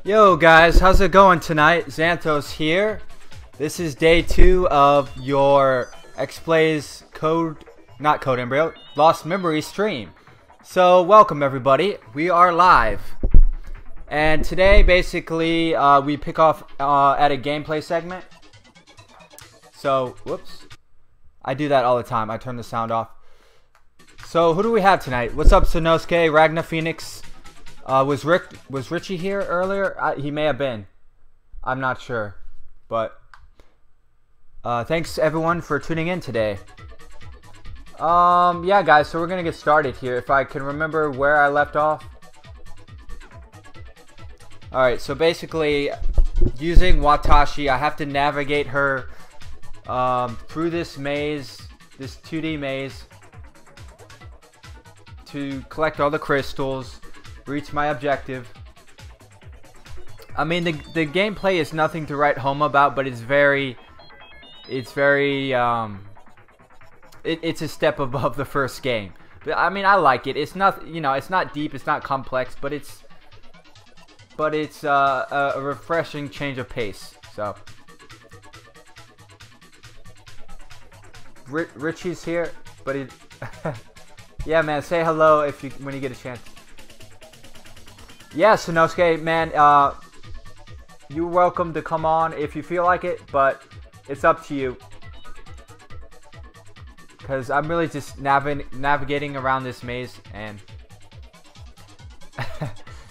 Yo guys, how's it going tonight? Zanthos here. This is day 2 of your XBlaze Lost Memory stream. So welcome everybody. We are live. And today basically we pick off at a gameplay segment. So, whoops. I do that all the time. I turn the sound off. So who do we have tonight? What's up Sanosuke, Ragna Phoenix? Was Richie here earlier? He may have been. I'm not sure. But thanks everyone for tuning in today. Yeah guys, so we're gonna get started here. If I can remember where I left off. Alright, so basically using Watashi, I have to navigate her through this maze, this 2D maze, to collect all the crystals, reach my objective. I mean, the gameplay is nothing to write home about, but it's a step above the first game. But I mean, I like it. It's not, you know, it's not deep, it's not complex, but it's a refreshing change of pace. So Richie's here, but he yeah man, say hello when you get a chance. Yeah, Sanosuke, man, you're welcome to come on if you feel like it, but it's up to you. Because I'm really just navigating around this maze, and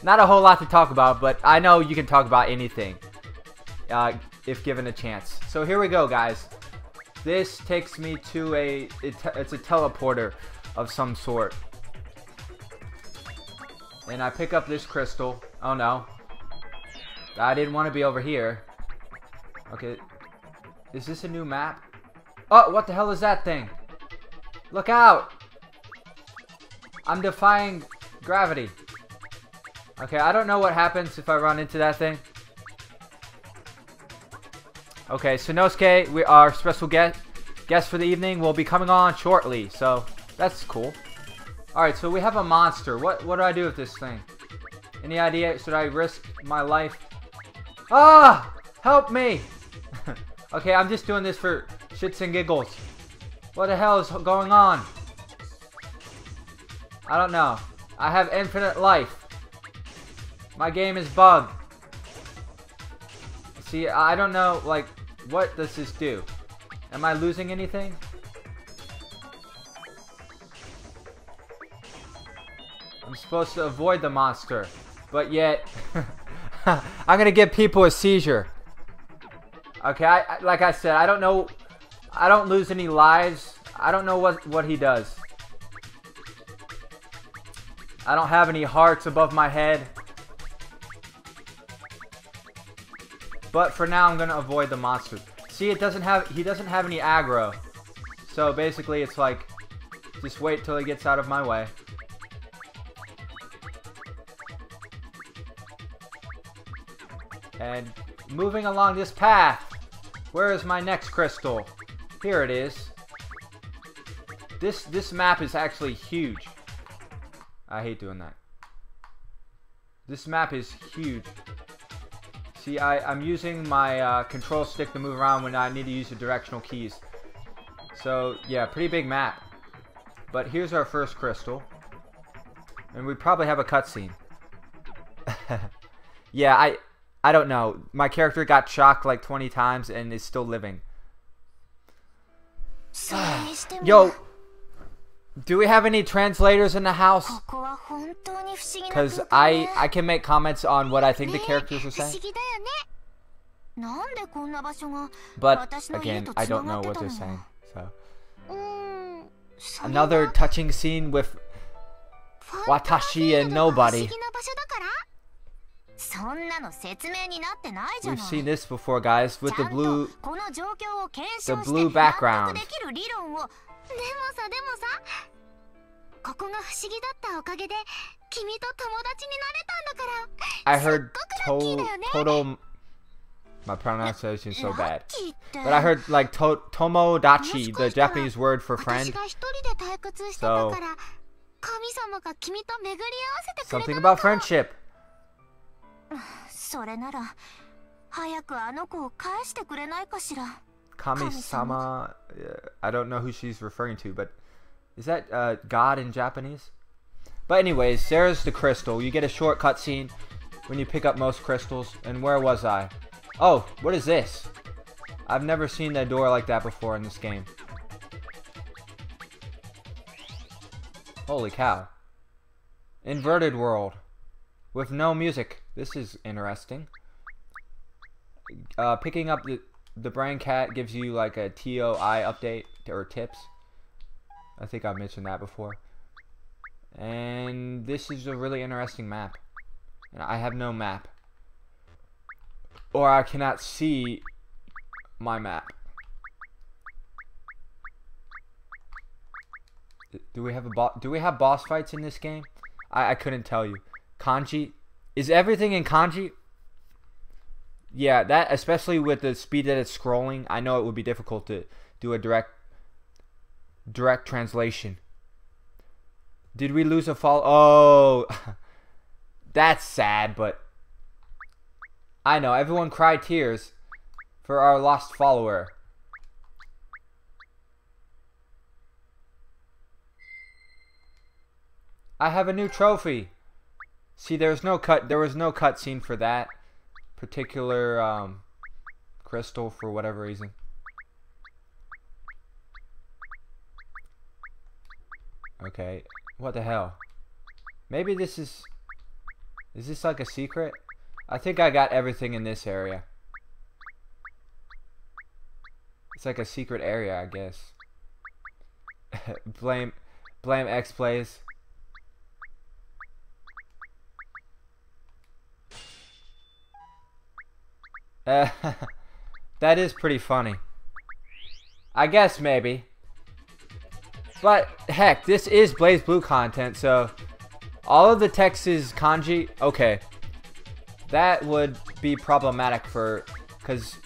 not a whole lot to talk about, but I know you can talk about anything if given a chance. So here we go, guys. This takes me to it's a teleporter of some sort. And I pick up this crystal. Oh no. I didn't want to be over here. Okay. Is this a new map? Oh, what the hell is that thing? Look out! I'm defying gravity. Okay, I don't know what happens if I run into that thing. Okay, Sanosuke, our special guest for the evening, will be coming on shortly. So, that's cool. Alright, so we have a monster. What do I do with this thing? Any idea? Should I risk my life? Ah! Help me! Okay, I'm just doing this for shits and giggles. What the hell is going on? I don't know. I have infinite life. My game is bugged. See, I don't know, like, what does this do? Am I losing anything? I'm supposed to avoid the monster, but yet I'm gonna give people a seizure. Okay, like I said, I don't know. I don't lose any lives. I don't know what he does. I don't have any hearts above my head. But for now, I'm gonna avoid the monster. See, he doesn't have any aggro. So basically, it's like, just wait till he gets out of my way. And moving along this path, where is my next crystal? Here it is. This map is actually huge. I hate doing that. This map is huge. See, I'm using my control stick to move around when I need to use the directional keys. So yeah, pretty big map. But here's our first crystal. And we probably have a cutscene. Yeah, I don't know. My character got shocked like 20 times and is still living. Yo, do we have any translators in the house? Because I can make comments on what I think the characters are saying. But again, I don't know what they're saying. So another touching scene with Watashi and nobody. We've seen this before, guys, with the blue background. I heard Toto. My pronunciation is so bad. But I heard like Tomodachi, the Japanese word for friend. So something about friendship. Kami-sama, I don't know who she's referring to, but is that God in Japanese? But anyways, there's the crystal. You get a short cutscene when you pick up most crystals. And where was I? Oh, what is this? I've never seen a door like that before in this game. Holy cow. Inverted world. With no music. This is interesting. Picking up the brain cat gives you like a TOI update or tips. I think I mentioned that before. And this is a really interesting map. And I have no map. Or I cannot see my map. Do we have boss fights in this game? I couldn't tell you. Kanji? Is everything in kanji? Yeah, that, especially with the speed that it's scrolling, I know it would be difficult to do a direct translation. Did we lose a follow? Oh, that's sad, but I know everyone cried tears for our lost follower. I have a new trophy. See, there was no cutscene for that particular crystal for whatever reason. Okay, what the hell? Maybe this is this like a secret? I think I got everything in this area. It's like a secret area, I guess. blame XBlaze. That is pretty funny. I guess maybe. But heck, this is BlazBlue content, so all of the text is kanji. Okay, that would be problematic because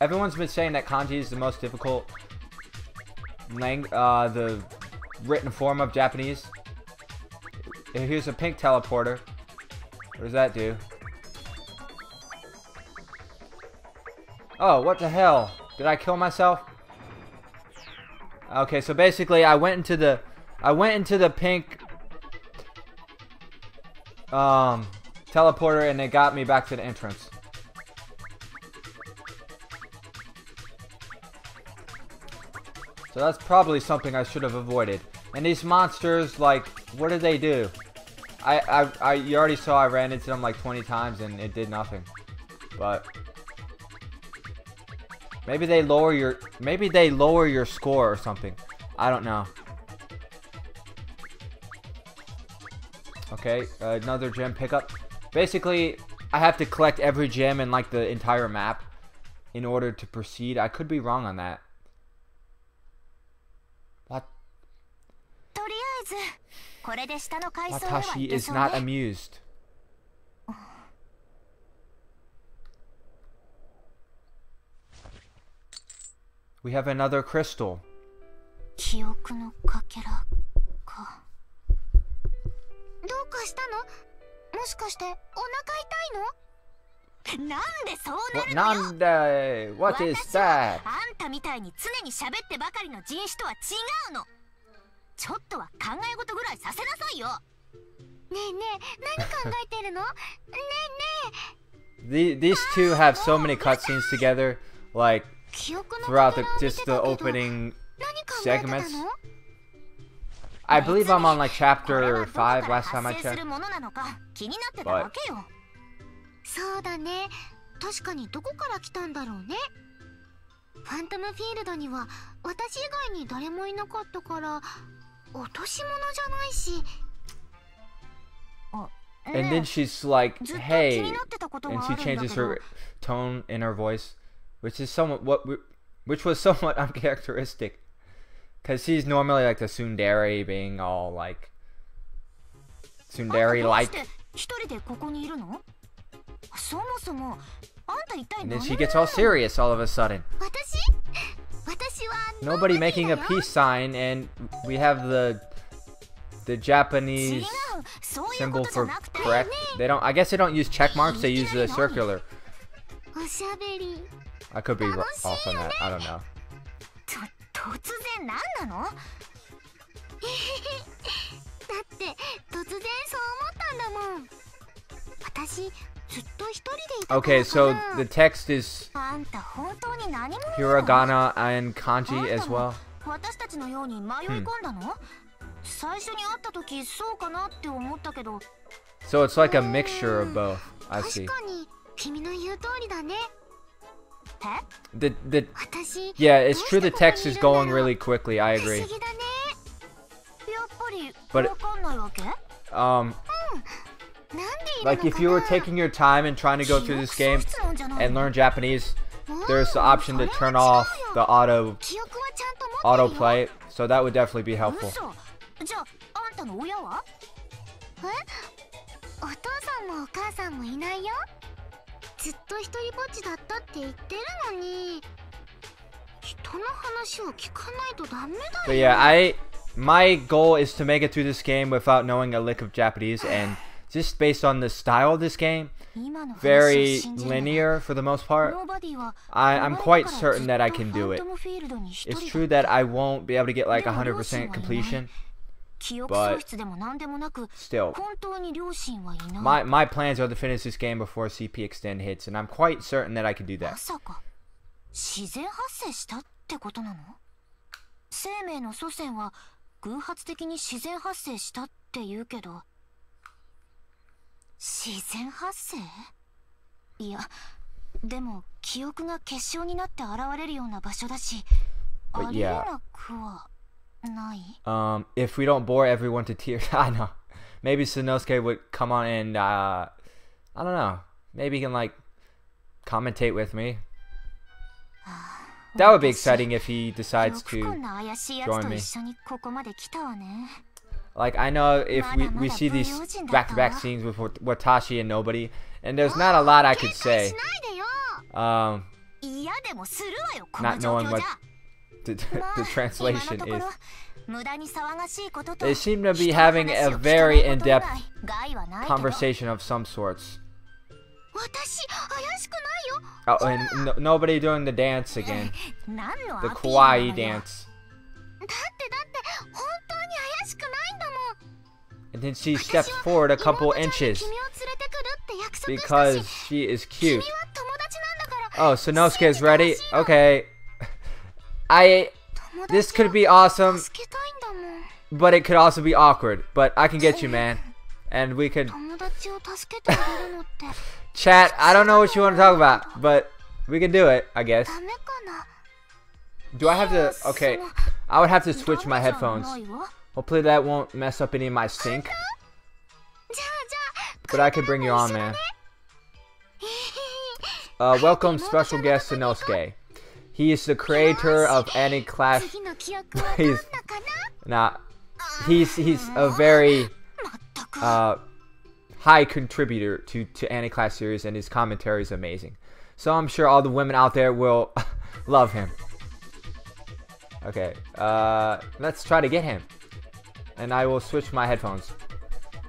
everyone's been saying that kanji is the most difficult the written form of Japanese. Here's a pink teleporter. What does that do? Oh, what the hell? Did I kill myself? Okay, so basically I went into the pink teleporter and it got me back to the entrance. So that's probably something I should have avoided. And these monsters, like, what did they do? You already saw I ran into them like 20 times and it did nothing. But maybe they lower your score or something. I don't know. Okay, another gem pickup. Basically, I have to collect every gem in like the entire map in order to proceed. I could be wrong on that. What? Watashi is not amused. We have another crystal. What is that? These two have so many cutscenes together, like throughout the opening segments. I believe I'm on like chapter 5 last time I checked. But and then she's like, hey, and she changes her tone in her voice, which was somewhat uncharacteristic, because she's normally like the tsundere, being all like tsundere-like, and then she gets all serious all of a sudden. Nobody making a peace sign, and we have the Japanese symbol for correct. They don't. I guess they don't use check marks. They use the circular. I could be off on that. I don't know. 突然何なの？だって突然そう思ったんだもん。私ずっと一人でいたから。Okay, so the text is hiragana and kanji as well. 私たちのように迷い込んだの？最初に会った時そうかなって思ったけど。So it's like a mixture of both. I see. 確かに君の言う通りだね。Yeah, it's true the text is going really quickly, I agree. But like if you were taking your time and trying to go through this game and learn Japanese, there's the option to turn off the autoplay, so that would definitely be helpful. But yeah, my goal is to make it through this game without knowing a lick of Japanese, and just based on the style of this game, very linear for the most part, I'm quite certain that I can do it. It's true that I won't be able to get like 100% completion, but still, my plans are to finish this game before CP Extend hits, and I'm quite certain that I can do that. 自然発生したってことなの？生命の祖先は偶発的に自然発生したって言うけど、自然発生？いや、でも記憶が結晶になって現れるような場所だし、ありえなくはない。If we don't bore everyone to tears, I know. Maybe Sanosuke would come on and I don't know. Maybe he can like commentate with me. That would be exciting if he decides to join me. Like, I know if we see these back-to-back scenes with Watashi and Nobody, and there's not a lot I could say. Not knowing what the translation is. They seem to be having a very in-depth conversation of some sorts. Oh, and Nobody doing the dance again. The kawaii dance. And then she steps forward a couple inches because she is cute. Oh, Sanosuke is ready? Okay. This could be awesome, but it could also be awkward. But I can get you, man. And we could... Chat, I don't know what you want to talk about, but we can do it, I guess. Do I have to... Okay, I would have to switch my headphones. Hopefully that won't mess up any of my sync. But I could bring you on, man. Welcome special guest Sanosuke. He is the creator of AniClash. He's a very high contributor to AniClash series, and his commentary is amazing. So I'm sure all the women out there will love him. Okay, let's try to get him. And I will switch my headphones.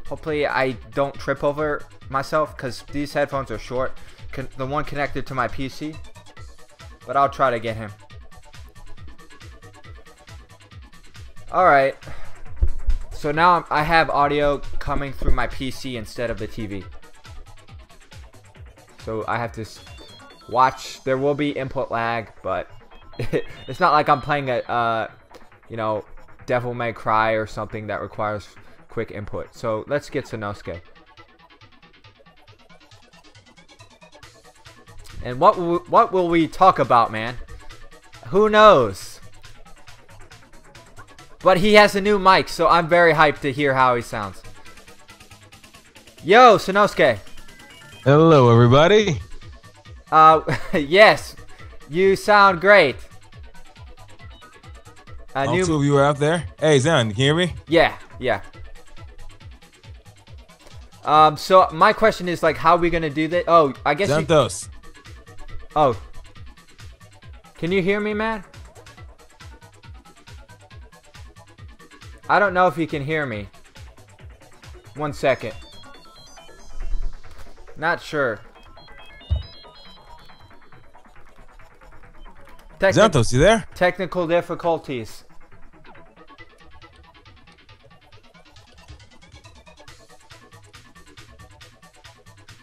Hopefully I don't trip over myself, because these headphones are short. The one connected to my PC. But I'll try to get him. Alright. So now I have audio coming through my PC instead of the TV. So I have to watch. There will be input lag, but it's not like I'm playing a, you know, Devil May Cry or something that requires quick input. So let's get Sanosuke. And what will we talk about, man? Who knows? But he has a new mic, so I'm very hyped to hear how he sounds. Yo, Sanosuke. Hello, everybody. Yes, you sound great. All two of you are out there. Hey, Zan, can you hear me? Yeah. So my question is, like, how are we gonna do that? Oh, I guess Zanthos. Oh. Can you hear me, man? I don't know if you can hear me. 1 second. Not sure. Zanthos, you there? Technical difficulties.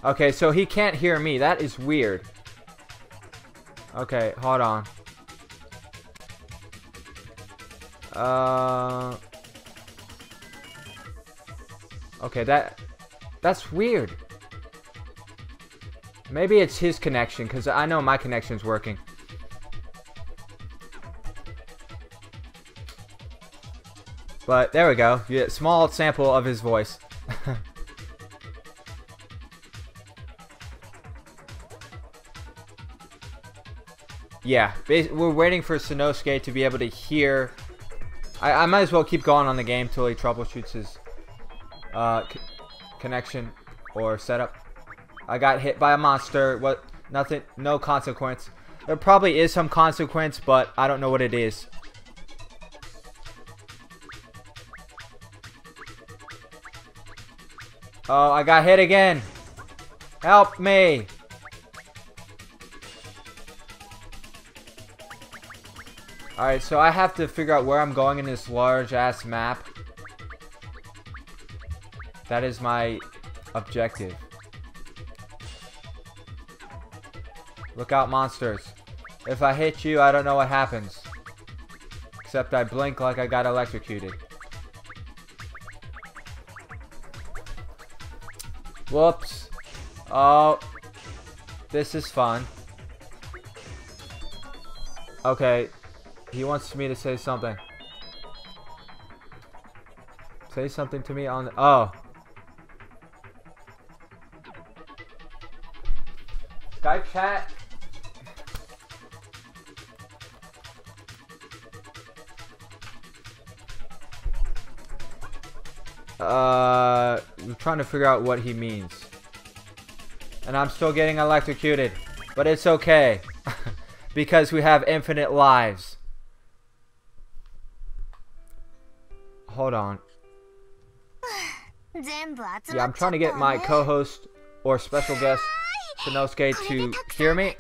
Okay, so he can't hear me. That is weird. Okay, hold on. Okay, that's weird. Maybe it's his connection, because I know my connection's working. But there we go. You get a small sample of his voice. Yeah, we're waiting for Sanosuke to be able to hear. I might as well keep going on the game till he troubleshoots his connection or setup. I got hit by a monster. What? Nothing. No consequence. There probably is some consequence, but I don't know what it is. Oh, I got hit again. Help me. Alright, so I have to figure out where I'm going in this large-ass map. That is my objective. Look out, monsters. If I hit you, I don't know what happens. Except I blink like I got electrocuted. Whoops. Oh. This is fun. Okay. He wants me to say something. Say something to me on the... Oh. Skype chat. I'm trying to figure out what he means. And I'm still getting electrocuted. But it's okay. Because we have infinite lives. Hold on. Yeah, I'm trying to get my co-host or special guest Sanosuke to hear me.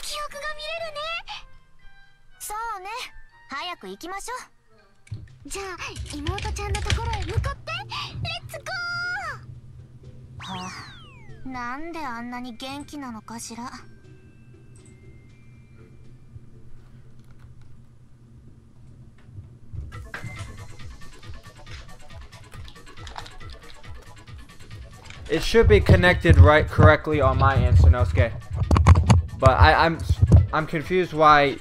It should be connected correctly on my end, Sanosuke. But I'm confused why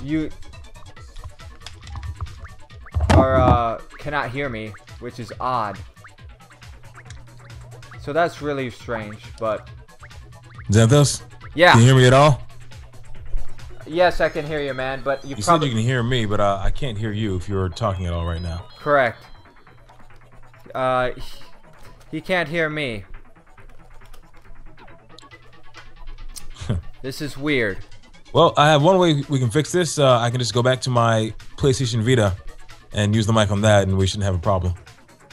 you are cannot hear me, which is odd. So that's really strange, but Zanthos? Yeah. Can you hear me at all? Yes, I can hear you, man, but you said you can hear me, but I can't hear you if you're talking at all right now. Correct. He can't hear me. This is weird. Well, I have one way we can fix this. I can just go back to my PlayStation Vita and use the mic on that, and we shouldn't have a problem.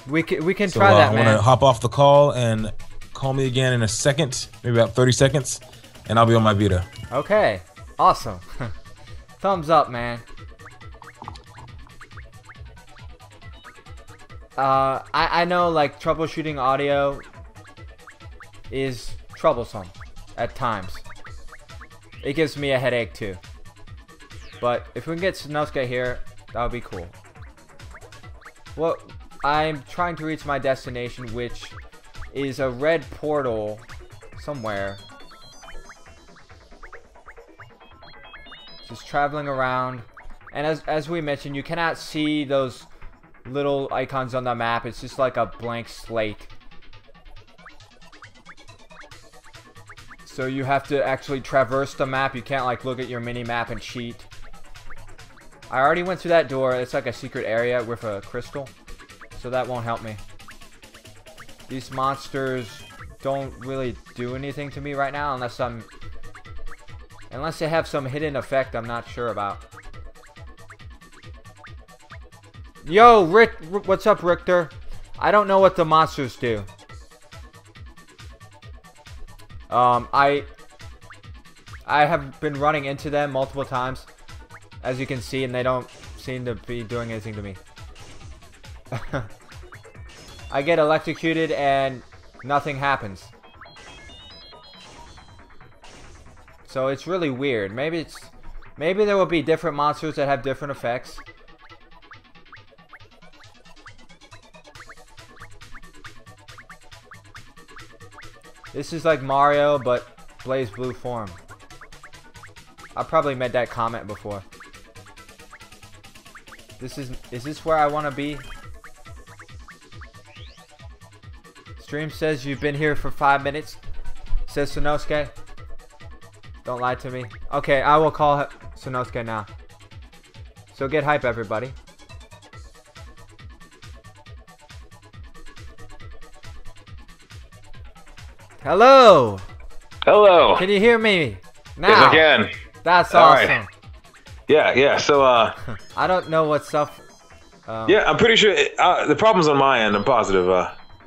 We can try that, man. I want to hop off the call and call me again in a second, maybe about 30 seconds, and I'll be on my Vita. Okay. Awesome. Thumbs up, man. I know, like, troubleshooting audio is troublesome at times. It gives me a headache too. But if we can get Sanosuke here, that would be cool. Well, I'm trying to reach my destination, which is a red portal somewhere. Just traveling around. And as we mentioned, you cannot see those little icons on the map. It's just like a blank slate. So you have to actually traverse the map. You can't like look at your mini map and cheat. I already went through that door. It's like a secret area with a crystal, so that won't help me. These monsters don't really do anything to me right now unless they have some hidden effect I'm not sure about. Yo, Rick, what's up, Richter? I don't know what the monsters do. I have been running into them multiple times, as you can see, and they don't seem to be doing anything to me. I get electrocuted and nothing happens. So it's really weird. Maybe there will be different monsters that have different effects. This is like Mario, but BlazBlue form. I probably made that comment before. Is this where I want to be? Stream says you've been here for 5 minutes. Says Sanosuke. Don't lie to me. Okay, I will call Sanosuke now. So get hype, everybody. Hello. Hello. Can you hear me now? Yes, I can. That's All awesome. right. Yeah. So, I don't know what stuff. yeah, I'm pretty sure the problem's on my end. I'm positive.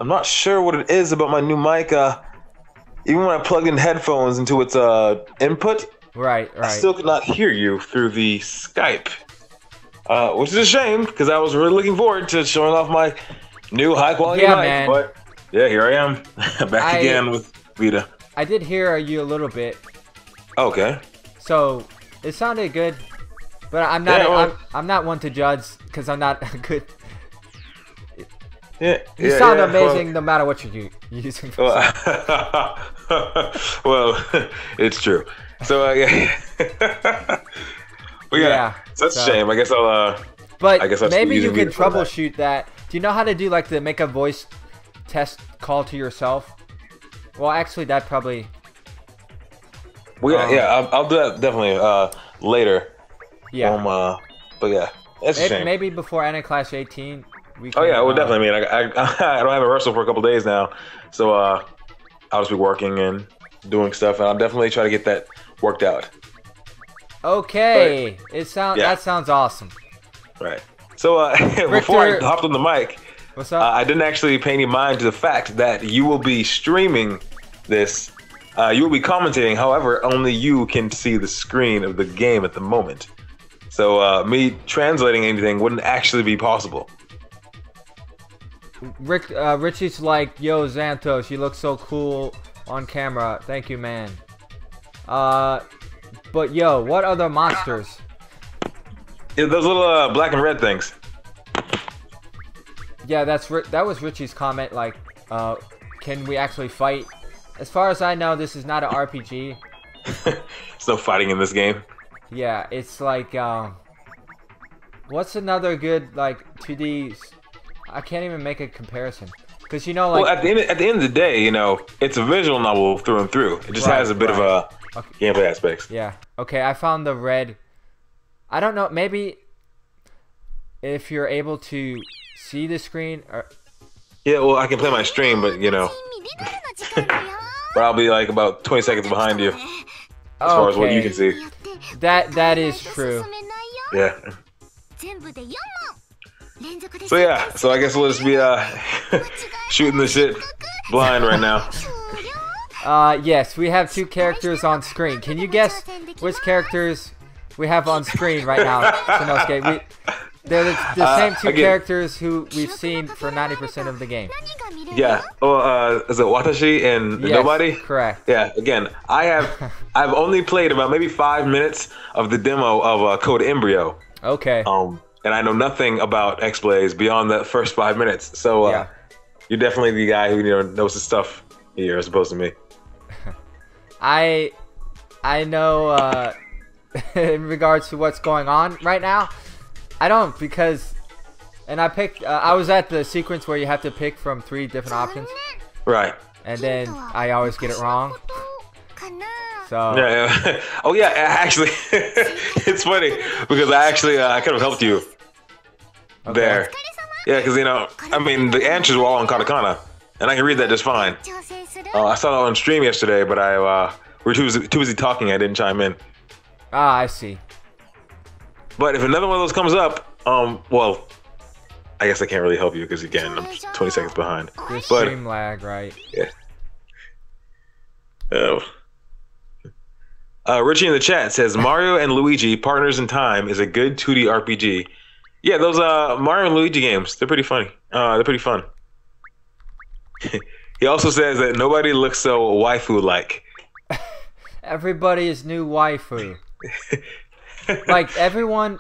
I'm not sure what it is about my new mic. Even when I plugged in headphones into its input, Right. I still could not hear you through the Skype, which is a shame because I was really looking forward to showing off my new high quality mic. Man. But yeah, here I am, back again with Vita. I did hear you a little bit. Okay. So it sounded good, but I'm not. Yeah, well, I'm not one to judge because I'm not good. Yeah. You sound amazing no matter what you're using. For well, it's true. So yeah. Well, yeah. So that's a shame. I guess I'll. But I guess I'll maybe you can Vita for that. troubleshoot that. Do you know how to do like the make a voice test call to yourself? Well, actually, that probably. Well, yeah, I'll do that definitely later. Yeah. But yeah, it's a shame. Maybe before AniClash 18. We can, Oh yeah, well definitely. I mean, I don't have a rehearsal for a couple days now, so I'll just be working and doing stuff, and I'll definitely try to get that worked out. Okay, but, that sounds awesome. Right. So before I hopped on the mic, what's up? I didn't actually pay any mind to the fact that you will be streaming this. You will be commentating. However, only you can see the screen of the game at the moment. So me translating anything wouldn't actually be possible. Richie's like, yo, Zanthos, you look so cool on camera. Thank you, man. But yo, what other monsters? Yeah, those little black and red things. Yeah, that was Richie's comment. Like, can we actually fight? As far as I know, this is not an RPG. There's no fighting in this game. Yeah, it's like, what's another good like 2D? I can't even make a comparison, because you know, like, well, at the end of the day, you know, it's a visual novel through and through. It just has a bit of a gameplay aspects. Yeah. Okay, I found the red. I don't know. Maybe if you're able to see the screen, or yeah. Well, I can play my stream, but you know, but I'll be like about 20 seconds behind you as far as what you can see. That is true. Yeah. So yeah, so I guess we'll just be shooting the shit blind right now. Yes, we have 2 characters on screen. Can you guess which characters we have on screen right now, Sanosuke? They're the same 2 characters who we've seen for 90% of the game. Yeah. Oh, is it Watashi and Nobody? Correct. Yeah. Again, I've only played about maybe 5 minutes of the demo of Code Embryo. Okay. And I know nothing about XBlaze beyond that first 5 minutes. So you're definitely the guy who knows his stuff here as opposed to me. I know in regards to what's going on right now. I don't, because I picked I was at the sequence where you have to pick from 3 different options. Right. And then I always get it wrong. So yeah. Oh yeah, actually it's funny because I could have helped you there. Yeah, because I mean the answers were all on katakana and I can read that just fine. I saw that on stream yesterday, but we were too busy talking. I didn't chime in. Ah, I see. But if another one of those comes up, well, I guess I can't really help you because again, I'm 20 seconds behind. This But stream lag, right? yeah. Oh. Richie in the chat says Mario and Luigi Partners in Time is a good 2D RPG. Yeah, those Mario and Luigi games, they're pretty funny. They're pretty fun. He also says that nobody looks so waifu-like. Everybody's new waifu. Like everyone,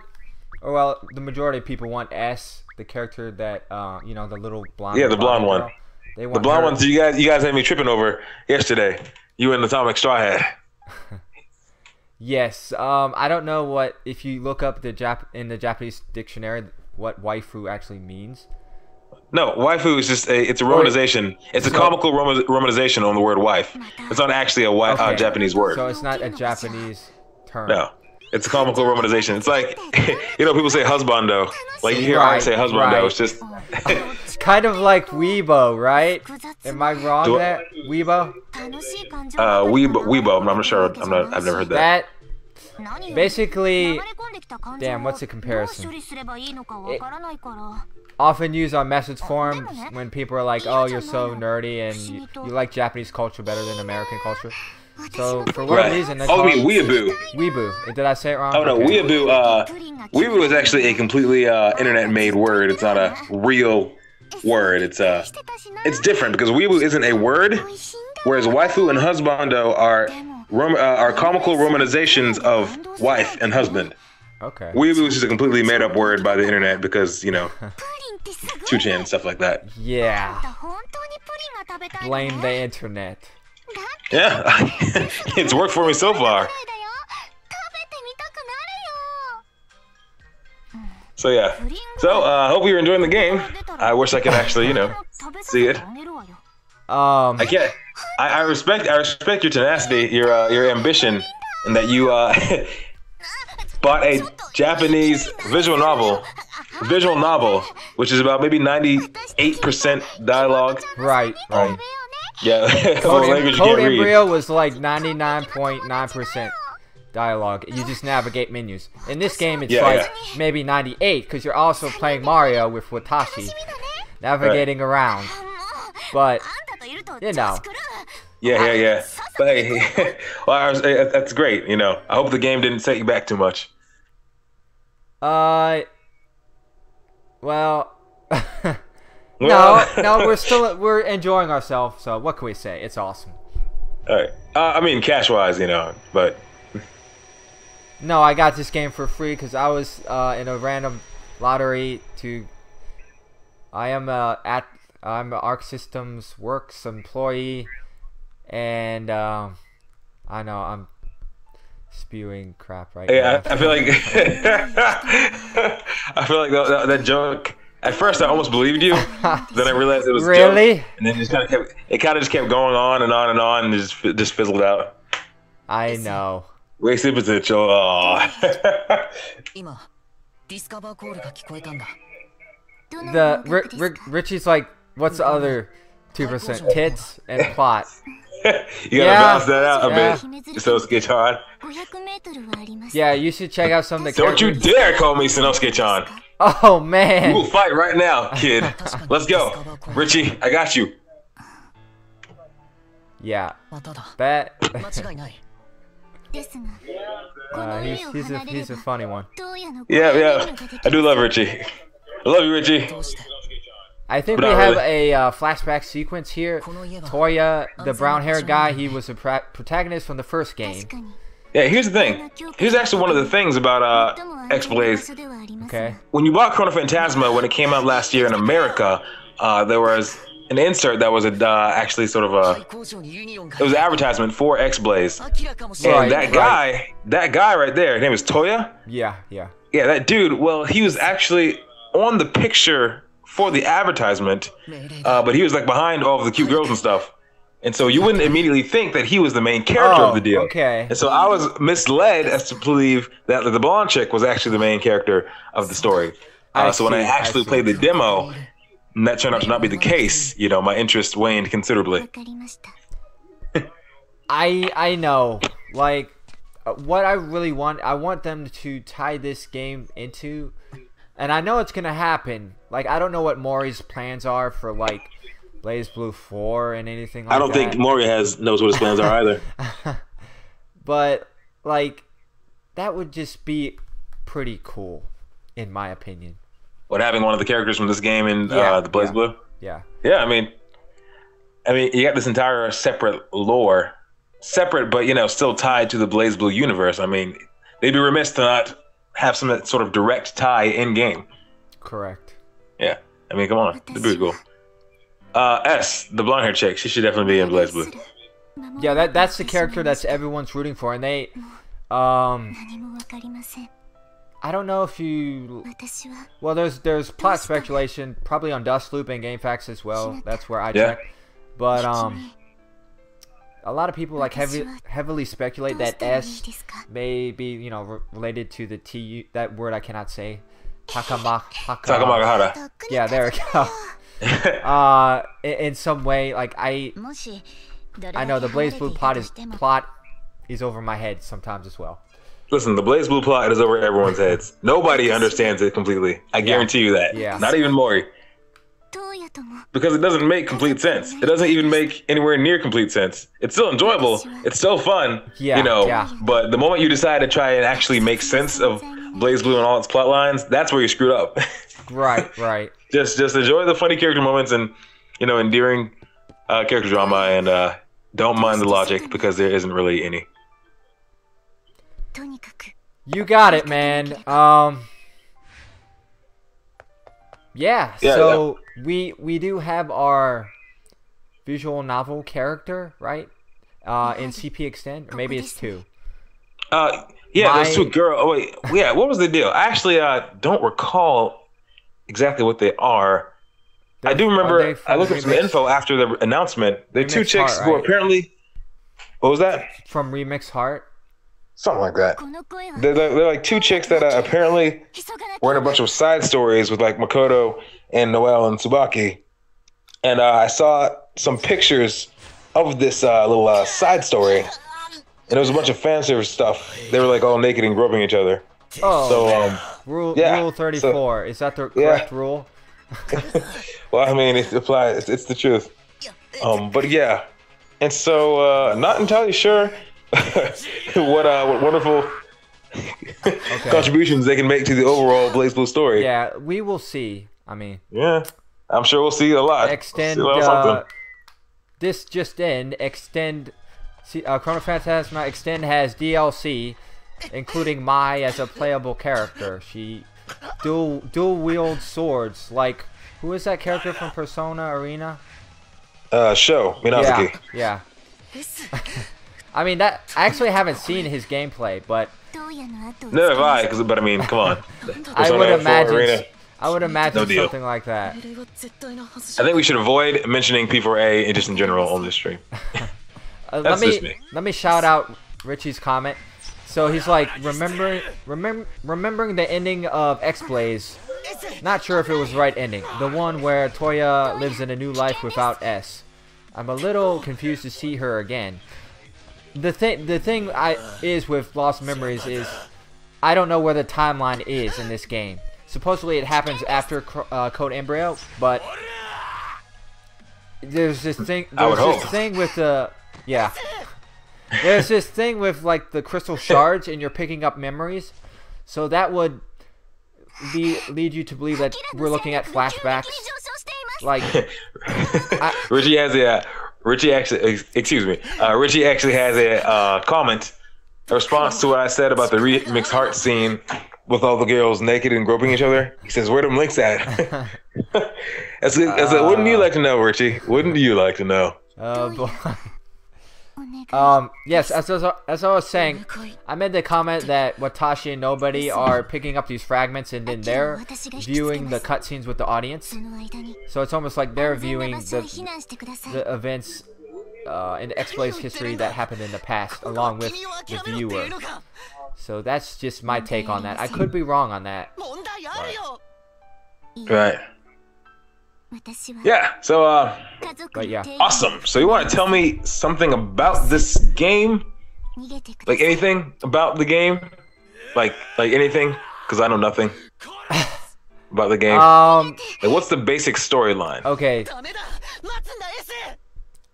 or well, the majority of people want S, the character that you know, the little blonde. Yeah, the blonde one. They want the blonde her. ones. You guys had me tripping over yesterday. You and Atomic Straw Hat. Yes. I don't know what if you look up in the Japanese dictionary what waifu actually means. No, waifu is just it's a romanization. It's a comical romanization on the word wife. It's not actually a Japanese word. So it's not a Japanese term. No, it's a comical romanization. It's like, you know, people say husbando. Like you hear I say husbando. Right. It's just it's kind of like Weibo, right? Am I wrong there? Weibo? Weibo. I'm not sure. I've never heard that. Basically, damn, what's the comparison? Often used on message forums when people are like, oh, you're so nerdy and you like Japanese culture better than American culture. So for what reason? Oh, you mean weeaboo? Weeaboo. Did I say it wrong? Oh no, okay. Weeaboo. Weeaboo is actually a completely internet-made word. It's not a real word. It's different because weeaboo isn't a word, whereas waifu and husbando are comical romanizations of wife and husband. Okay. Weeaboo is just a completely made-up word by the internet because, you know, 2chan and stuff like that. Yeah. Blame the internet. Yeah, it's worked for me so far. So yeah. So I hope you're enjoying the game. I wish I could actually, you know, see it. I can't. I respect your tenacity, your ambition, and that you bought a Japanese visual novel, which is about maybe 98% dialogue. Right. Yeah. Code Embryo was like 99.9% dialogue. You just navigate menus. In this game, it's maybe 98 because you're also playing Mario with Watashi, navigating around. But you know. Yeah. But hey, well, that's great. You know, I hope the game didn't set you back too much. Well. No, we're enjoying ourselves. So what can we say? It's awesome. All right. I mean, cash-wise, you know, but. No, I got this game for free because I was in a random lottery to. I'm an Arc Systems Works employee, and I know I'm spewing crap right now. I feel like that joke. At first, I almost believed you. Then I realized it was really, a joke, and then it kind of just kept going on and on and on, and it just fizzled out. I know. Wasted potential. Richie's like, what's the other 2%? Tits and plot. You gotta balance that out a bit. Sanosuke-chan. Yeah, you should check out some of the Don't you dare call me Sanosuke-chan. Oh man. We'll fight right now, kid. Let's go. Richie, I got you. Yeah. Bet. He's a funny one. Yeah. I do love Richie. I love you, Richie. I think we have a flashback sequence here. Toya, the brown-haired guy, he was a protagonist from the first game. Yeah, here's the thing. Here's actually one of the things about XBlaze. Okay. When you bought Chrono Phantasma, when it came out last year in America, there was an insert that was actually sort of it was an advertisement for XBlaze. And that guy right there, his name is Toya. Yeah. Yeah, that dude. Well, he was actually on the picture for the advertisement, but he was like behind all of the cute girls and stuff. And so you wouldn't immediately think that he was the main character of the deal. Okay. And so I was misled as to believe that the blonde chick was actually the main character of the story. So when I actually played the demo, and that turned out to not be the case, you know, my interest waned considerably. I know. Like, what I really want, I want them to tie this game into And I know it's gonna happen. Like, I don't know what Mori's plans are for like BlazBlue 4 and anything like that. I don't think Mori knows what his plans are either. But like, that would just be pretty cool, in my opinion. What, having one of the characters from this game in the BlazBlue? Yeah. Yeah, I mean, you got this entire separate lore, separate but still tied to the BlazBlue universe. I mean, they'd be remiss to not have some sort of direct tie in game. Correct. Yeah, I mean, come on, it'd be cool. S, the blonde hair chick, she should definitely be in BlazBlue. Yeah, that's the character that's everyone's rooting for, and they, I don't know if you, well, there's plot speculation probably on Dustloop and GameFAQs as well. That's where I check. But a lot of people like heavily speculate that S may be related to the that word I cannot say, Takamagahara. Yeah, there we go. In some way, like I know the BlazBlue plot is over my head sometimes as well. Listen, the BlazBlue plot is over everyone's heads. Nobody understands it completely. I guarantee you that. Yeah. Not even Mori. Because it doesn't make complete sense. It doesn't even make anywhere near complete sense. It's still enjoyable. It's still fun. But the moment you decide to try and actually make sense of BlazBlue and all its plot lines, that's where you screwed up. Right. Just enjoy the funny character moments and endearing character drama, and don't mind the logic because there isn't really any. You got it, man. So we do have our visual novel character, right? In CP Extend, or maybe it's 2. Those 2 girls. Oh wait, yeah. What was the deal? I actually don't recall exactly what they are. I do remember I looked up some info after the announcement. They're 2 chicks who apparently. What was that? From Remix Heart. Something like that. They're like 2 chicks that apparently were in a bunch of side stories with like Makoto and Noelle and Tsubaki. And I saw some pictures of this little side story. And it was a bunch of fan service stuff. They were like all naked and groping each other. Oh, so Rule 34. Is that the correct rule? Well, I mean, it applies. It's the truth. But yeah. And so not entirely sure what wonderful contributions they can make to the overall BlazBlue story. Yeah, we will see. I mean, yeah, I'm sure we'll see a lot. Extend. This just in. Extend. Chrono Phantasma Extend has DLC, including Mai as a playable character. She dual wield swords. Like, who is that character from Persona Arena? Sho Minazuki. Yeah. I mean, I actually haven't seen his gameplay, but neither have I. But I mean, come on. I would imagine something like that. I think we should avoid mentioning P4A and just in general on this stream. Let me shout out Richie's comment. So he's like, remembering the ending of XBlaze. Not sure if it was the right ending. The one where Toya lives in a new life without S. I'm a little confused to see her again. The thing is with Lost Memories is I don't know where the timeline is in this game. Supposedly it happens after Code Embryo, but there's this thing with the there's this thing with like the crystal shards and you're picking up memories, so that would lead you to believe that we're looking at flashbacks. Like Richie has a Richie actually has a comment, a response to what I said about the Remix Heart scene with all the girls naked and groping each other. He says, "Where them links at?" I said, wouldn't you like to know, Richie? Wouldn't you like to know? Boy. Yes, as I was saying, I made the comment that Watashi and Nobody are picking up these fragments and then they're viewing the cutscenes with the audience. So it's almost like they're viewing the events in the XBlaze history that happened in the past along with the viewer. So that's just my take on that. I could be wrong on that. Right. Yeah, so but yeah. Awesome. So you want to tell me something about this game? Like anything about the game? Like anything? Because I know nothing. about the game? Like, what's the basic storyline? Okay.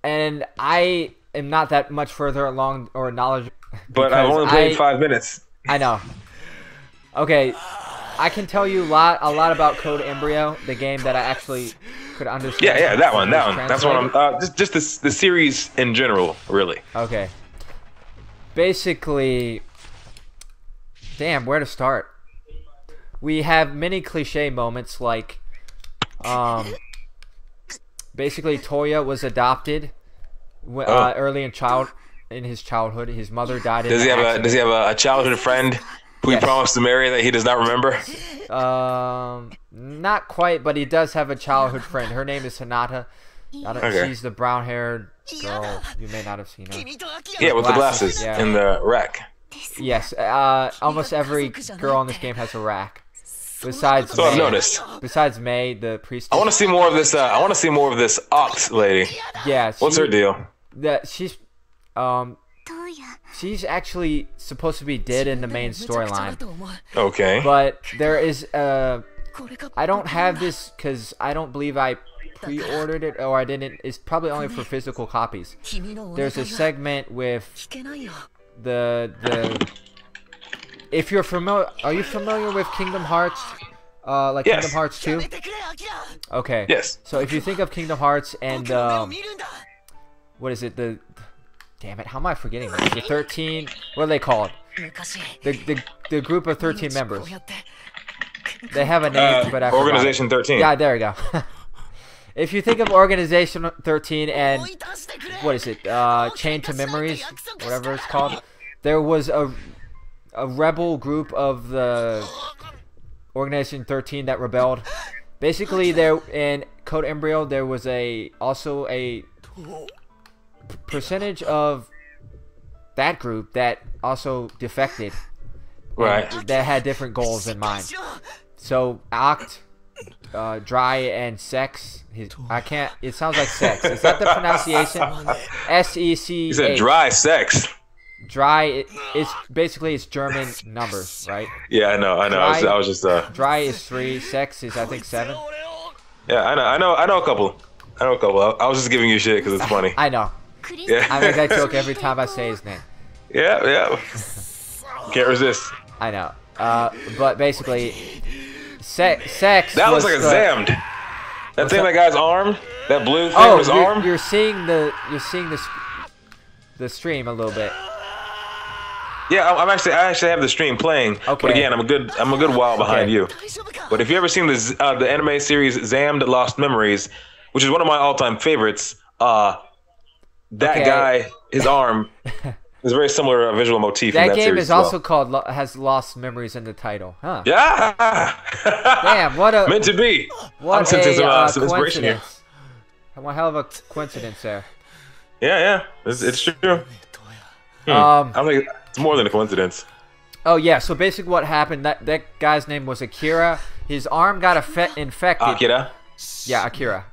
And I am not that much further along or knowledge. But I've only played 5 minutes. I know. Okay, I can tell you a lot about Code Embryo, the game that I actually could understand. Yeah, that one. That's what I'm. Just the series in general, really. Okay. Basically, damn, where to start? We have many cliche moments like, basically Toya was adopted early in his childhood. His mother died. Does he have a childhood friend who he promised to marry that he does not remember? Not quite, but he does have a childhood friend. Her name is Hinata. She's the brown-haired girl. You may not have seen her. Yeah, with the glasses in the rack. Yes, almost every girl in this game has a rack. Besides so May, I've noticed. Besides May, the priestess. I want to see more of this. I want to see more of this Oct lady. Yeah. What's her deal? She's actually supposed to be dead in the main storyline. Okay. But there is I don't have this because I don't believe I pre-ordered it or I didn't. It's probably only for physical copies. There's a segment with the. If you're familiar, are you familiar with Kingdom Hearts? Like yes. Kingdom Hearts 2? Okay. Yes. So if you think of Kingdom Hearts and what is it? Damn it! How am I forgetting this? The 13. What are they called? The group of 13 members. They have a name, but I forgot. Organization 13. Yeah, there we go. If you think of Organization 13 and what is it? Chain to Memories, whatever it's called. There was a rebel group of the Organization 13 that rebelled. Basically, there in Code Embryo there was also a percentage of that group that also defected, right? That had different goals in mind. So Oct, Dry, and Sex. I can't. It sounds like Sex. Is that the pronunciation? SEC. You said Dry Sex. Dry, it's basically it's German numbers, right? Yeah, I know. Dry, I was just Dry is 3, Sex is I think 7. Yeah, I know a couple. I was just giving you shit because it's funny. I know. Yeah. I make that joke every time I say his name. Yeah. Can't resist. I know. But basically, Sex. That looks like a Zammed. That thing, that guy's arm. That blue thing on his arm. You're seeing the stream a little bit. Yeah, I actually have the stream playing. Okay. But again, I'm a good while behind you. But if you ever seen the anime series Zammed Lost Memories, which is one of my all-time favorites, that guy, his arm, is a very similar visual motif. That in that game series is also called has Lost Memories in the title, huh? Yeah. Damn, what a meant to be. What I'm sensing some inspiration here. One hell of a coincidence there. Yeah, it's true. I think it's more than a coincidence. Oh yeah, so basically what happened, that guy's name was Akira. His arm got infected. Akira? Yeah, Akira.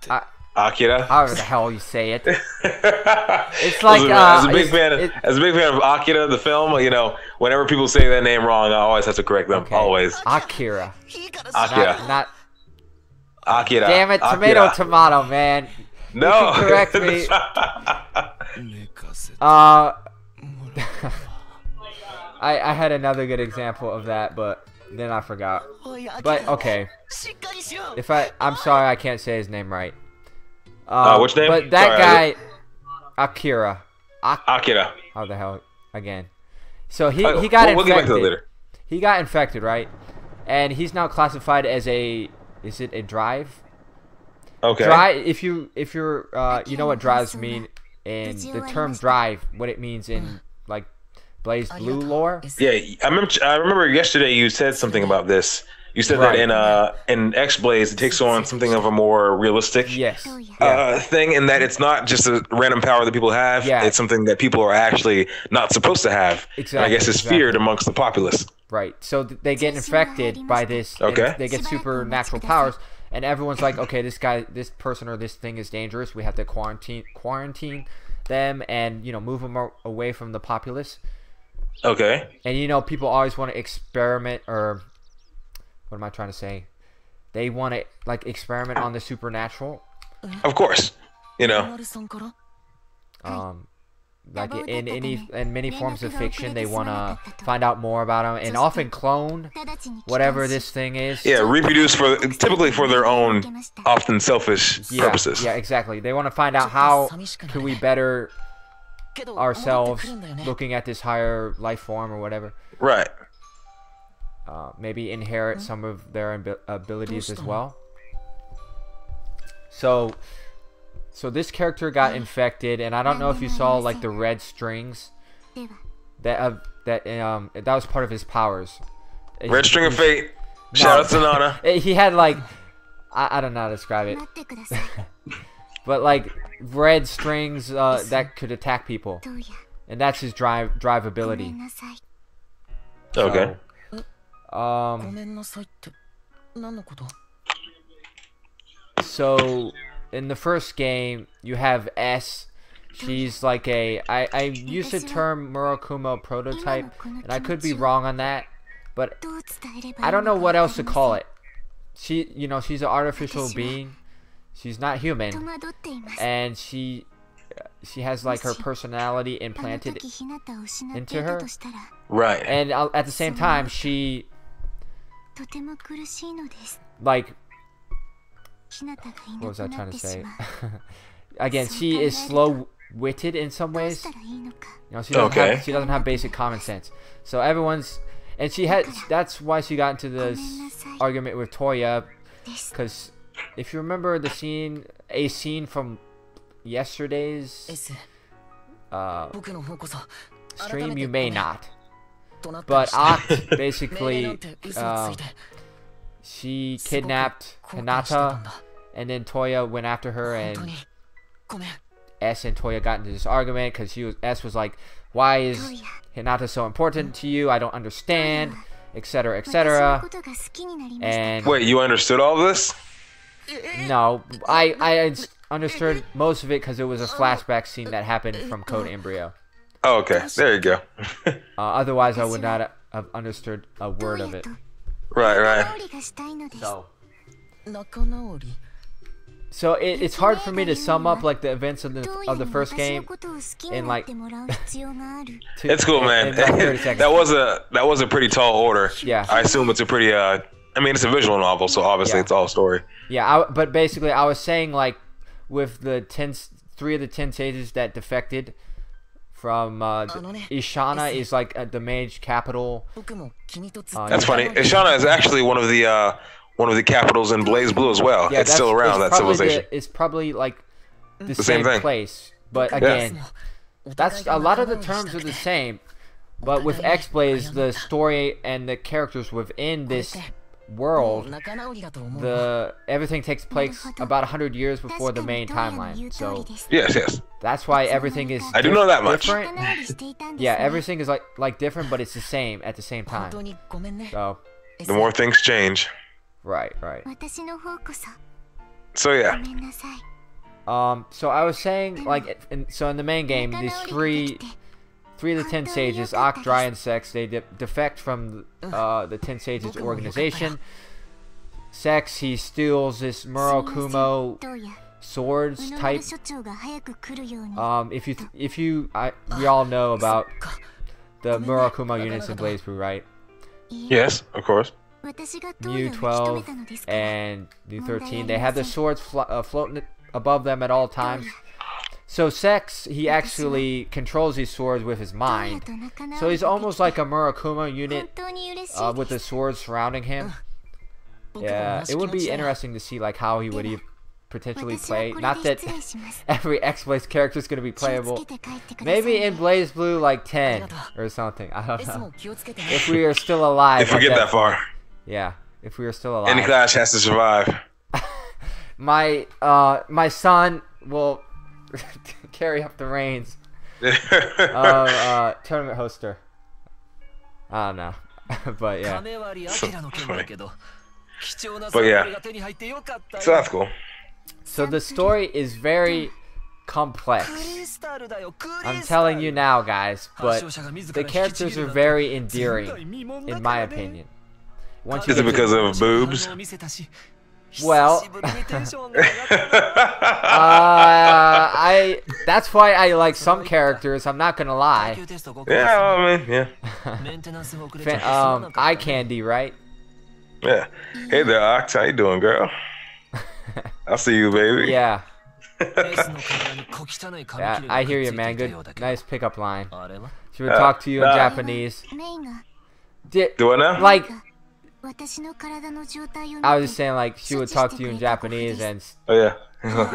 Akira? However the hell you say it. It's like as a big fan of Akira the film, you know, whenever people say that name wrong, I always have to correct them. Okay. Always. Akira. Not Akira. Damn it, tomato, man. No. You can correct me. I had another good example of that, but then I forgot. But okay, I'm sorry I can't say his name right. Which name? But that guy, Akira. Akira. How the hell again? So he got infected. We'll get back to that later. He got infected, right? And he's now classified as is it a drive? Okay. Drive. If you're you know what drives mean in the term drive, what it means in like BlazBlue lore. Yeah, I remember yesterday you said something about this. You said that in XBlaze it takes on something of a more realistic thing, in that it's not just a random power that people have. Yeah. It's something that people are actually not supposed to have. Exactly. And I guess it's feared amongst the populace. Right. So they get infected by this. Okay. They get supernatural powers, and everyone's like, okay, this person or this thing is dangerous. We have to quarantine them and move them away from the populace. Okay. And people always want to experiment, or what am I trying to say? they want to like experiment on the supernatural. Of course, you know. Like in many forms of fiction, they want to find out more about them and often clone whatever this thing is. Yeah, reproduce typically for their own, often selfish purposes. Yeah, exactly. They want to find out how can we better ourselves looking at this higher life form or whatever. Right. Maybe inherit some of their abilities as well. So this character got infected, and I don't know if you saw like the red strings. That was part of his powers. Red string of fate. Shout out to Nana. He had like I don't know how to describe it, but like red strings that could attack people, and that's his drive ability. Okay. So in the first game, you have S. She's like I used the term Murakumo prototype, and I could be wrong on that, but I don't know what else to call it. She's an artificial being. She's not human, and she has like her personality implanted into her. Right. And at the same time, she like, what was I trying to say? Again, she is slow-witted in some ways. She doesn't have basic common sense. So that's why she got into this argument with Toya, because if you remember a scene from yesterday's stream, you may not. But Act basically she kidnapped Hinata, and then Toya went after her, and S and Toya got into this argument because S was like, "Why is Hinata so important to you? I don't understand," etc., etc. And wait, you understood all this? No, I understood most of it because it was a flashback scene that happened from Code Embryo. Oh, okay. There you go. Otherwise, I would not have understood a word of it. Right. So it's hard for me to sum up like the events of the first game in like. It's cool, man. That was a pretty tall order. Yeah. I assume it's a pretty I mean, it's a visual novel, so obviously it's all story. Yeah, but basically I was saying like with the 3 of the 10 sages that defected from Ishana is like the mage capital. That's funny. Ishana is actually one of the capitals in BlazBlue as well. Yeah, it's still around, that civilization. It's probably like the same place, but again, that's a lot of the terms are the same. But with XBlaze, the story and the characters within this world, everything takes place about 100 years before the main timeline. So yes, that's why everything is. I do know that much. Yeah, everything is like different, but it's the same at the same time. So the more things change. Right. So yeah. So I was saying like, in the main game, these three of the 10 sages, Ak, Dry, and Sex, they defect from the 10 sages organization. Sex, he steals this Murakumo swords type. We all know about the Murakumo units in BlazBlue, right? Yes, of course. Mu 12 and Mu 13, they have the swords floating above them at all times. So Sex, he actually controls these swords with his mind. So he's almost like a Murakumo unit with the swords surrounding him. Yeah, it would be interesting to see like how he would potentially play. Not that every XBlaze character is going to be playable. Maybe in BlazBlue like 10 or something. I don't know. If we are still alive. If we get that far. Yeah, if we are still alive. AniClash has to survive. My son will carry up the reins of tournament hoster. I don't know. But yeah. But yeah. So that's cool. So the story is very complex. I'm telling you now, guys, but the characters are very endearing, in my opinion. Is it because of boobs? Well, that's why I like some characters. I'm not gonna lie. Yeah, I mean, yeah. Eye candy, right? Yeah. Hey there, Ox. How you doing, girl? I'll see you, baby. Yeah. Yeah, I hear you, man. Good, nice pickup line. She would talk to you in Japanese. Do I know? Like, I was just saying, like, she would talk to you in Japanese, and Oh yeah.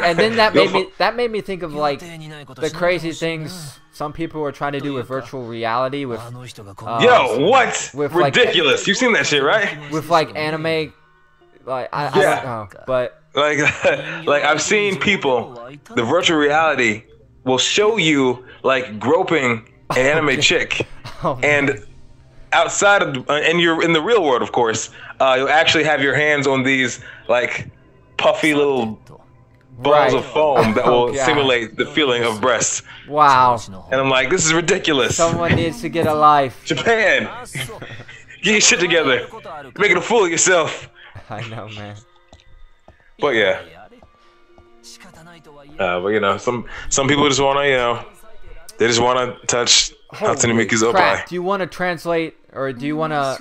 and then that made me think of like the crazy things some people were trying to do with virtual reality with Yo, what? with Ridiculous. You've seen that shit, right? with like anime, like I don't know, but Like I've seen people, the virtual reality will show you like groping an anime chick, oh, and outside of and you're in the real world, of course, you'll actually have your hands on these like puffy little balls of foam that will simulate the feeling of breasts. wow, And I'm like, this is ridiculous. someone needs to get a life. Japan, get your shit together. You're making a fool of yourself. I know, man. But yeah. But you know, some people just wanna, you know, they just wanna touch Hatsune Miku's Crap, opai. do you want to translate, or do you want to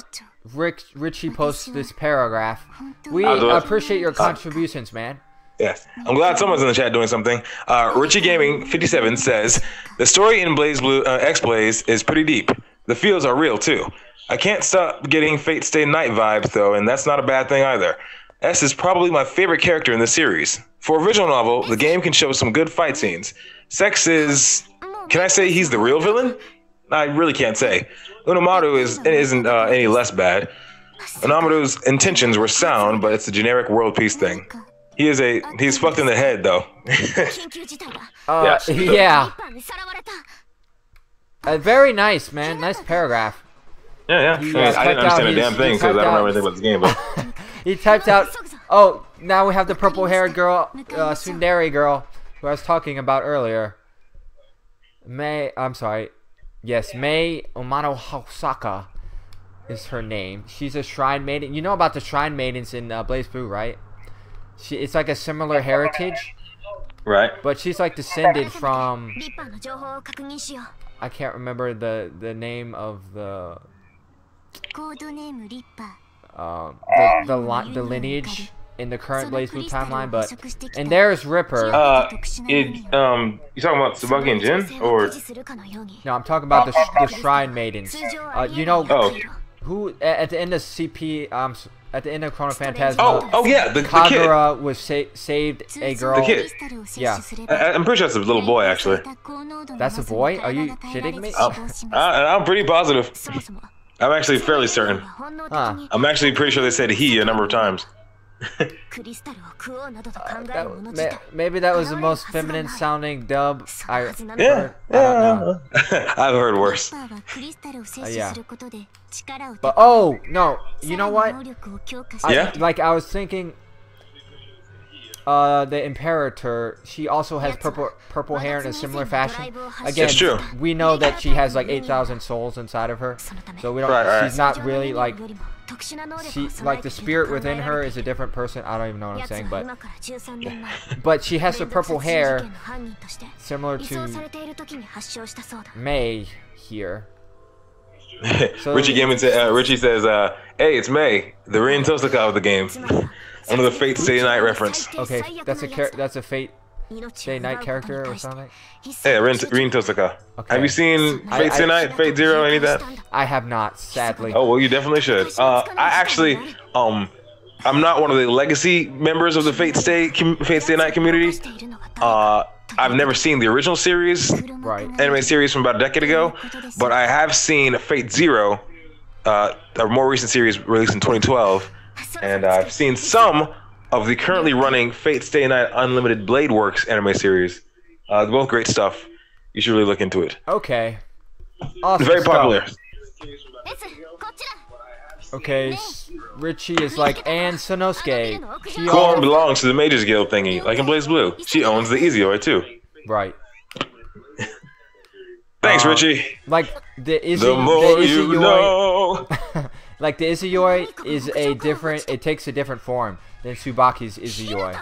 Richie post this paragraph? We I'll do it. appreciate your contributions, man. Yes, I'm glad someone's in the chat doing something. Richie Gaming 57 says the story in BlazBlue XBlaze is pretty deep. The feels are real too. I can't stop getting Fate Stay Night vibes though, and that's not a bad thing either. S is probably my favorite character in the series. For a visual novel, the game can show some good fight scenes. Sex is... Can I say he's the real villain? I really can't say. Unomaru isn't any less bad. Unomaru's intentions were sound, but it's a generic world peace thing. He's fucked in the head though. Yeah. Very nice, man. Nice paragraph. Yeah. I mean, I didn't understand a damn thing because I don't know anything about this game, but... He typed out, oh, now we have the purple-haired girl, tsundere girl, who I was talking about earlier. Yes, Mei Omano Hosaka is her name. She's a shrine maiden. You know about the shrine maidens in BlazBlue, right? It's like a similar heritage. Right. But she's like descended from... I can't remember the name of the lineage in the current BlazBlue timeline, but and there's Ripper. You talking about Tsubaki and Jin, or No, I'm talking about the Shrine Maidens. You know who at the end of CP at the end of Chrono Phantasma? Oh yeah, the Kagura kid. was saved a girl. The kid. Yeah. I'm pretty sure that's a little boy actually. That's a boy? Are you shitting me? I'm pretty positive. I'm actually fairly certain. Huh. I'm actually pretty sure they said he a number of times. Maybe that was the most feminine sounding dub I heard. Yeah. I don't know. I've heard worse. Yeah. But oh no, you know what? Yeah. Like I was thinking, the Imperator, she also has purple hair in a similar fashion. Again, That's true. we know that she has like 8,000 souls inside of her, so we don't. Right. She's not really like. She like the spirit within her is a different person. I don't even know what I'm saying, but she has the purple hair, similar to Mei here. So, Richie says, "Hey, it's May, the Rin Tosaka of the game." Another Fate Stay Night reference. Okay, that's a Fate Stay Night character or something. Hey, Rin Tosaka. Okay. Have you seen Fate Stay Night, Fate Zero, any of that? I have not, sadly. Oh well, you definitely should. I actually, I'm not one of the legacy members of the Fate Stay Night community. I've never seen the original series, anime series from about a decade ago, but I have seen Fate Zero, a more recent series released in 2012, and I've seen some of the currently running Fate Stay Night Unlimited Blade Works anime series. They're both great stuff. You should really look into it. Okay. Awesome. Very popular. Okay, Richie is like, and Sanosuke. Corn belongs to the Mages Guild thingy, like in BlazBlue. She owns the Izuyoi too. Right. Thanks, Richie. Like the more you know. Like the Izuyoi is a different. It takes a different form. than Tsubaki's Izuyoi.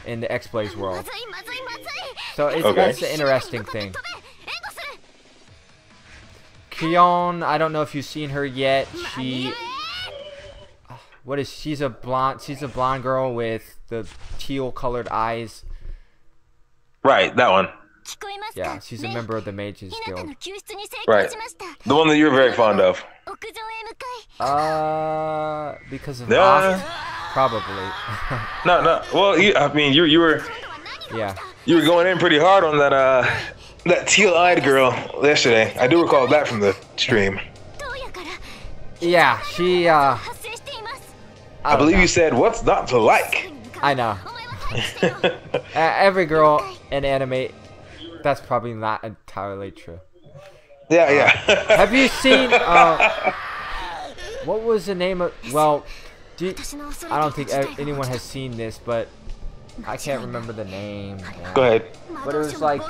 In the XBlaze world. So that's the interesting thing. Kion, I don't know if you've seen her yet. She's a blonde girl with the teal colored eyes. Right, that one. Yeah, she's a member of the Mages Guild. Right. The one that you're very fond of. Because of Lost? Probably. No. Well, I mean, you were. Yeah. You were going in pretty hard on that teal-eyed girl yesterday. I do recall that from the stream. Yeah, she. I believe you said, "What's not to like?" I know. Every girl in anime. That's probably not entirely true. Yeah. Have you seen? What was the name of? Well, I don't think anyone has seen this, but I can't remember the name. Man. Go ahead. But it was like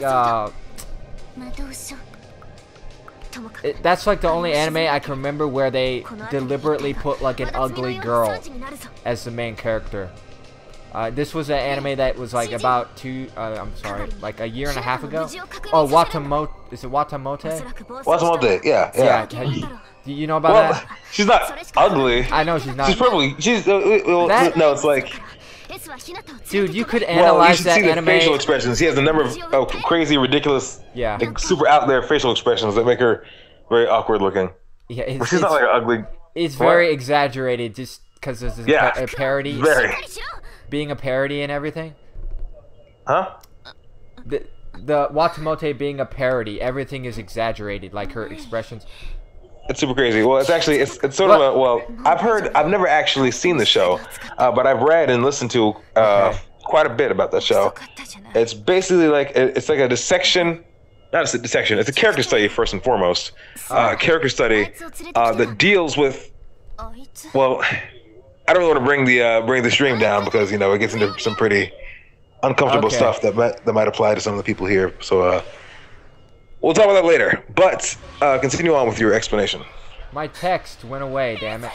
that's like the only anime I can remember where they deliberately put like an ugly girl as the main character. This was an anime that was like about like a year and a half ago. Oh, Watamote. Is it Watamote? Watamote, yeah. Do you know about that? She's not ugly. I know she's not. She's probably. No, it's like. Dude, you could analyze you that see anime. The facial expressions. He has a number of crazy, ridiculous, like super out there facial expressions that make her very awkward looking. Yeah, but she's not like ugly. It's very exaggerated, just because there's a parody. Very. Being a parody and everything. Huh? The Watamote being a parody, everything is exaggerated, like her expressions. It's super crazy. Well, it's actually it's sort of a I've never actually seen the show, but I've read and listened to quite a bit about the show. It's basically like it's like a dissection, not a dissection. It's a character study first and foremost. Character study that deals with. Well, I don't want to bring the stream down because it gets into some pretty uncomfortable stuff that might apply to some of the people here. So. We'll talk about that later, but continue on with your explanation. My text went away, damn it.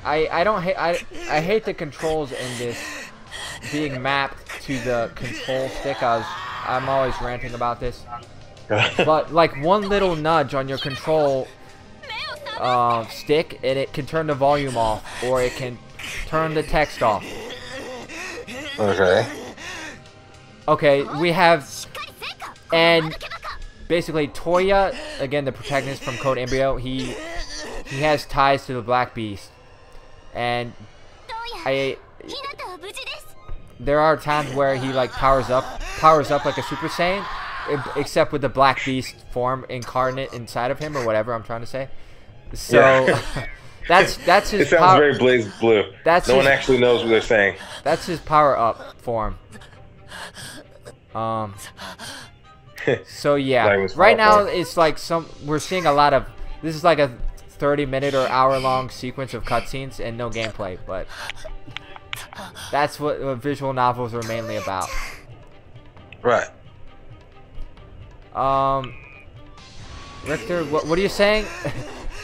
I hate the controls in this being mapped to the control stick. I'm always ranting about this. But like one little nudge on your control stick and it can turn the volume off or it can turn the text off. Okay, we have and basically, Toya, again, the protagonist from Code Embryo, he has ties to the Black Beast, and there are times where he like powers up like a Super Saiyan, except with the Black Beast form incarnate inside of him or whatever I'm trying to say. So that's his. It sounds very BlazBlue. No one actually knows what they're saying. That's his power up form. So yeah, right now it's like we're seeing a lot of, this is like a 30-minute or hour-long sequence of cutscenes and no gameplay, but that's what visual novels are mainly about. Right. Richter, what are you saying?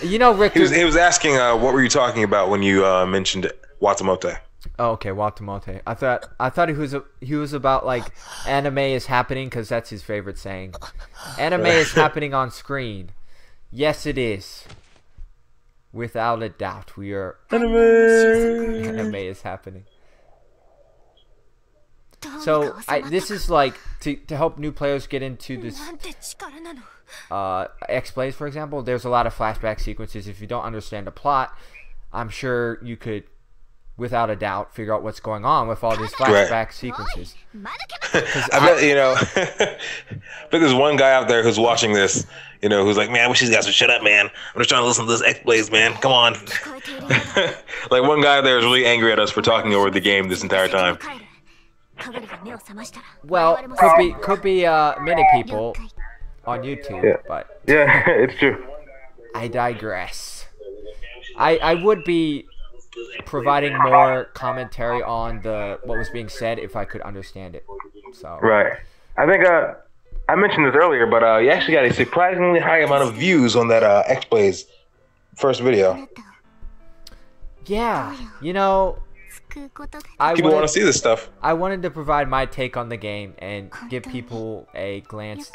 Richter. He was asking, what were you talking about when you mentioned Watamote? Oh, okay, Watamote. I thought he was about like anime is happening because that's his favorite saying. Anime is happening on screen. Yes, it is. Without a doubt, we are. Anime is happening. So this is like to help new players get into this. XBlaze, for example, there's a lot of flashback sequences. If you don't understand the plot, I'm sure you could, without a doubt, figure out what's going on with all these flashback sequences. I bet but there's one guy out there who's watching this, who's like, man, I wish these guys would shut up, man. I'm just trying to listen to this XBlaze, man. Come on. Like one guy there is really angry at us for talking over the game this entire time. Well, could be many people on YouTube, but it's true. I digress. I would be providing more commentary on what was being said if I could understand it. So right. I think I mentioned this earlier, but you actually got a surprisingly high amount of views on that XBlaze first video. Yeah, People want to see this stuff. I wanted to provide my take on the game and give people a glimpse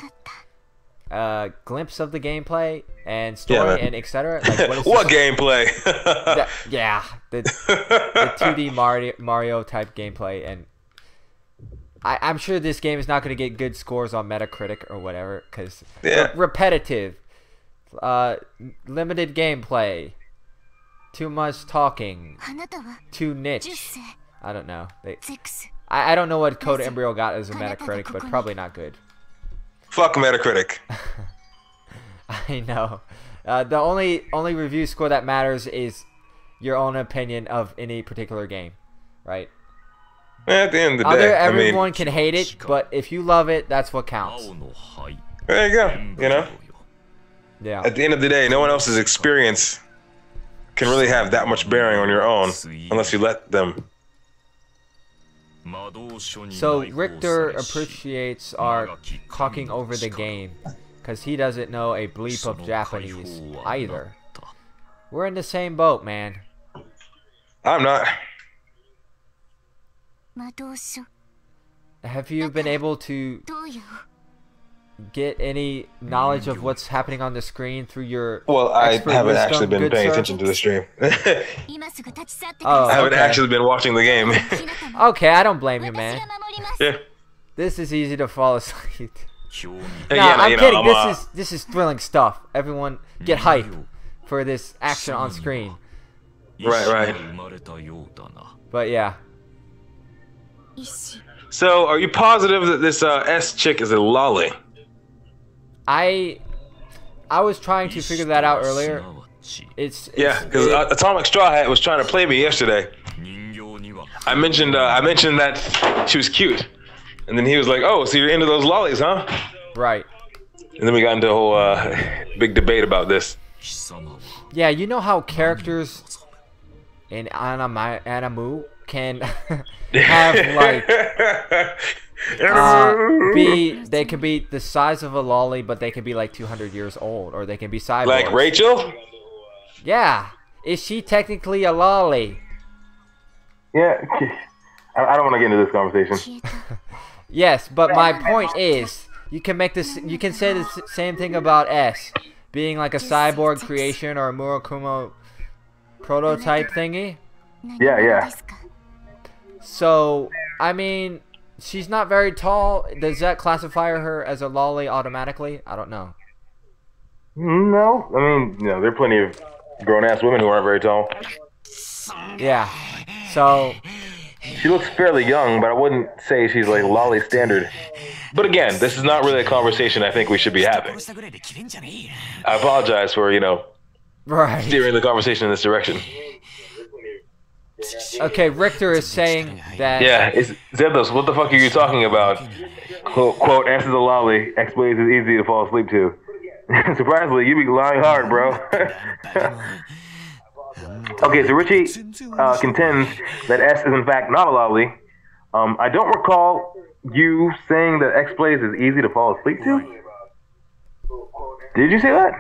of the gameplay and story and etc. Like, what gameplay? the 2D Mario type gameplay, and I'm sure this game is not going to get good scores on Metacritic or whatever because repetitive, limited gameplay, too much talking, too niche. I don't know. I don't know what Code Embryo got as a Metacritic, but probably not good. Fuck Metacritic. I know. The only review score that matters is your own opinion of any particular game, right? At the end of the day, everyone can hate it, but if you love it, that's what counts. There you go. You know. Yeah. At the end of the day, no one else's experience can really have that much bearing on your own unless you let them. So Richter appreciates our talking over the game because he doesn't know a bleep of Japanese either. We're in the same boat, man. I'm not. Have you been able to get any knowledge of what's happening on the screen through your I haven't actually been paying attention to the stream. I haven't actually been watching the game. Okay, I don't blame you, man. Yeah. This is easy to fall asleep. Again, I'm kidding. This is thrilling stuff. Everyone get hype for this action on screen. Right. But yeah. So, are you positive that this S chick is a lolly? I was trying to figure that out earlier. Because Atomic Straw Hat was trying to play me yesterday. I mentioned that she was cute, and then he was like, "Oh, so you're into those lollies, huh?" Right. And then we got into a whole big debate about this. Yeah, you know how characters in anime can have like they could be the size of a lolly, but they could be like 200 years old, or they can be cyborgs. Like Rachel? Yeah. Is she technically a lolly? Yeah. I don't want to get into this conversation. Yes, but my point is, you can make this. You can say the same thing about S being like a cyborg creation or a Murakumo prototype thingy. Yeah. So, I mean, she's not very tall. Does that classify her as a lolly automatically? I don't know. No. I mean, there are plenty of grown-ass women who aren't very tall. Yeah. So... She looks fairly young, but I wouldn't say she's like lolly standard. But again, this is not really a conversation I think we should be having. I apologize for, steering the conversation in this direction. Okay, Richter is saying that... Yeah, Zanthos, what the fuck are you talking about? Quote, S is a lolly, XBlaze is easy to fall asleep to. Surprisingly, you be lying hard, bro. Okay, so Richie contends that S is in fact not a lolly. I don't recall you saying that XBlaze is easy to fall asleep to. Did you say that?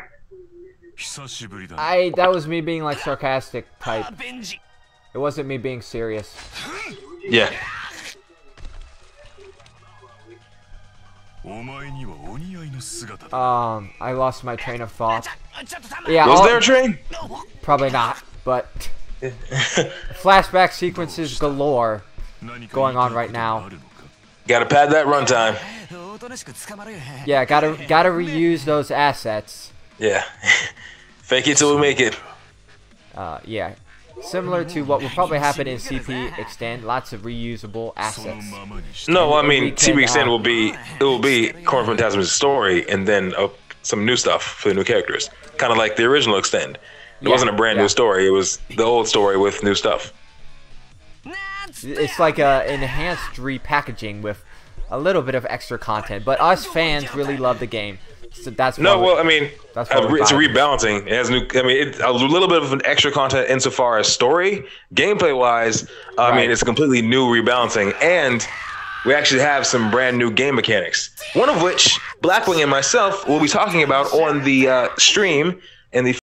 That was me being like sarcastic type. It wasn't me being serious. Yeah. I lost my train of thought. Yeah. Was there a train? Probably not, but flashback sequences galore going on right now. Gotta pad that runtime. Yeah, gotta reuse those assets. Yeah. Fake it till we make it. Yeah. Similar to what will probably happen in CP Extend, lots of reusable assets. No, I mean CP Extend will be Corn Phantasm's story and then some new stuff for the new characters, kind of like the original Extend. It wasn't a brand new story; it was the old story with new stuff. It's like a enhanced repackaging with a little bit of extra content, but us fans really love the game. So that's it's a rebalancing. It has new. I mean, it's a little bit of an extra content insofar as story, gameplay wise. I mean, it's a completely new rebalancing, and we actually have some brand new game mechanics. One of which Blackwing and myself will be talking about on the stream in the